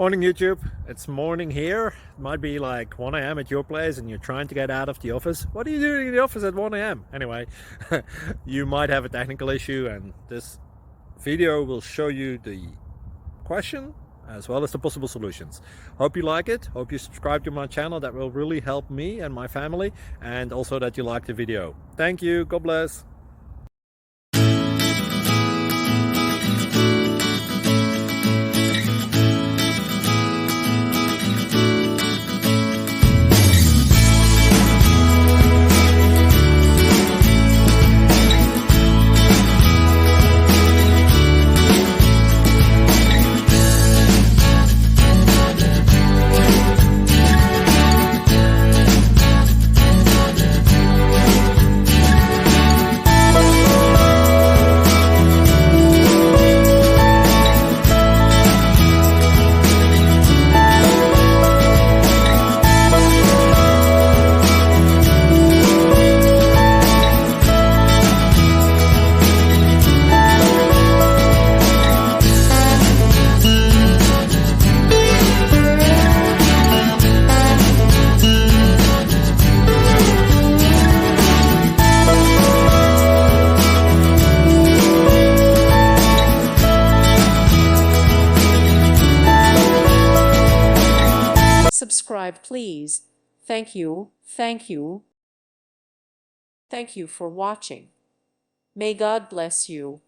Morning YouTube, it's morning here. It might be like 1 a.m. at your place and you're trying to get out of the office. What are you doing in the office at 1 a.m.? Anyway, you might have a technical issue and this video will show you the question as well as the possible solutions. Hope you like it, hope you subscribe to my channel. That will really help me and my family, and also that you like the video. Thank you, God bless. Subscribe, please. Thank you, thank you. Thank you for watching. May God bless you.